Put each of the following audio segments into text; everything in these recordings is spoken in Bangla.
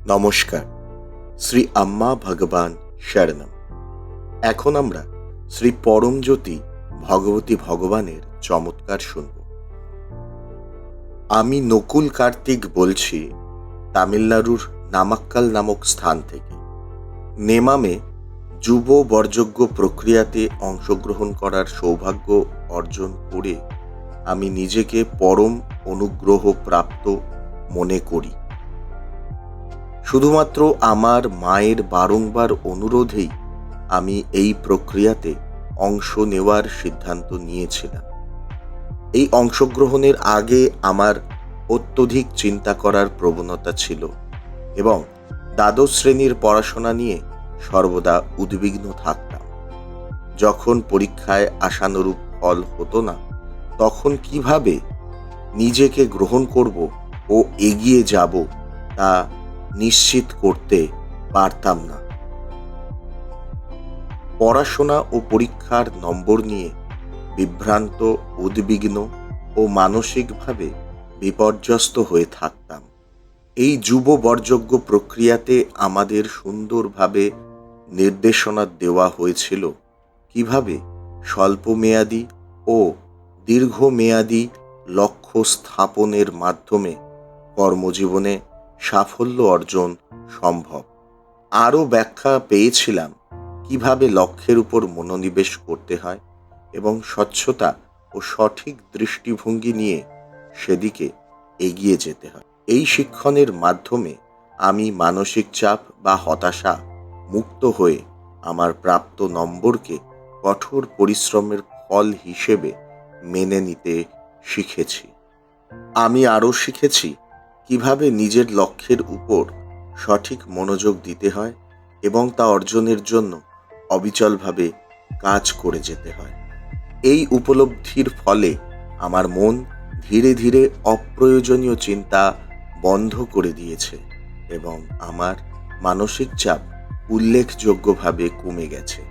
নমস্কার। শ্রী আম্মা ভগবান শরণম। এখন আমরা শ্রী পরমজ্যোতি ভগবতী ভগবানের চমৎকার শুনব। আমি নকুল কার্তিক বলছি, তামিলনাড়ুর নামাক্কাল নামক স্থান থেকে। নেমামে যুব বরযোগ্য প্রক্রিয়াতে অংশগ্রহণ করার সৌভাগ্য অর্জন করে আমি নিজেকে পরম অনুগ্রহ প্রাপ্ত মনে করি। শুধুমাত্র আমার মায়ের বারংবার অনুরোধেই আমি এই প্রক্রিয়াতে অংশ নেওয়ার সিদ্ধান্ত নিয়েছিলাম। এই অংশগ্রহণের আগে আমার অত্যধিক চিন্তা করার প্রবণতা ছিল এবং দ্বাদশ শ্রেণীর পড়াশোনা নিয়ে সর্বদা উদ্বিগ্ন থাকতাম। যখন পরীক্ষায় আশানুরূপ ফল হতো না, তখন কিভাবে নিজেকে গ্রহণ করব ও এগিয়ে যাব তা নিশ্চিত করতে পারতাম না। পড়াশোনা ও পরীক্ষার নম্বর নিয়ে বিভ্রান্ত, উদ্বিগ্ন ও মানসিকভাবে বিপর্যস্ত হয়ে থাকতাম। এই যুব বরযোগ্য প্রক্রিয়াতে আমাদের সুন্দরভাবে নির্দেশনা দেওয়া হয়েছিল কিভাবে স্বল্পমেয়াদী ও দীর্ঘমেয়াদী লক্ষ্য স্থাপনের মাধ্যমে কর্মজীবনে সাফল্য অর্জন সম্ভব। আরও ব্যাখ্যা পেয়েছিলাম কিভাবে লক্ষ্যের উপর মনোনিবেশ করতে হয় এবং স্বচ্ছতা ও সঠিক দৃষ্টিভঙ্গি নিয়ে সেদিকে এগিয়ে যেতে হয়। এই শিক্ষণের মাধ্যমে আমি মানসিক চাপ বা হতাশা মুক্ত হয়ে আমার প্রাপ্ত নম্বরকে কঠোর পরিশ্রমের ফল হিসেবে মেনে নিতে শিখেছি। আমি আরও শিখেছি কিভাবে নিজের লক্ষ্যের উপর সঠিক মনোযোগ দিতে হয় এবং তা অর্জনের জন্য অবিচলভাবে কাজ করে যেতে হয়। এই উপলব্ধির ফলে আমার মন ধীরে ধীরে অপ্রয়োজনীয় চিন্তা বন্ধ করে দিয়েছে এবং আমার মানসিক চাপ উল্লেখযোগ্যভাবে কমে গেছে।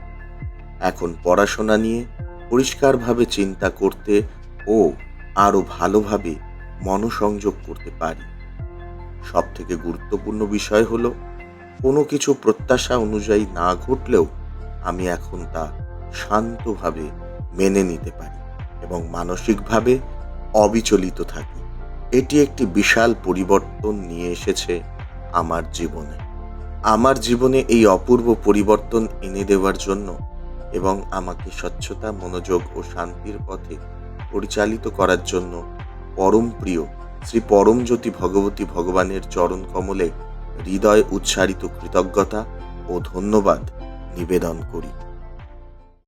এখন পড়াশোনা নিয়ে পরিষ্কারভাবে চিন্তা করতে ও আরও ভালোভাবে মনোসংযোগ করতে পারি। সবথেকে গুরুত্বপূর্ণ বিষয় হলো, কোনো কিছু প্রত্যাশা অনুযায়ী না ঘটলেও আমি এখন তা শান্তভাবে মেনে নিতে পারি এবং মানসিকভাবে অবিচলিত থাকি। এটি একটি বিশাল পরিবর্তন নিয়ে এসেছে আমার জীবনে। আমার জীবনে এই অপূর্ব পরিবর্তন এনে দেওয়ার জন্য এবং আমাকে স্বচ্ছতা, মনোযোগ ও শান্তির পথে পরিচালিত করার জন্য পরম প্রিয় শ্রী পরমজ্যোতি ভগবতী ভগবানের চরণ কমলে হৃদয় উচ্চারিত কৃতজ্ঞতা ও ধন্যবাদ নিবেদন করি।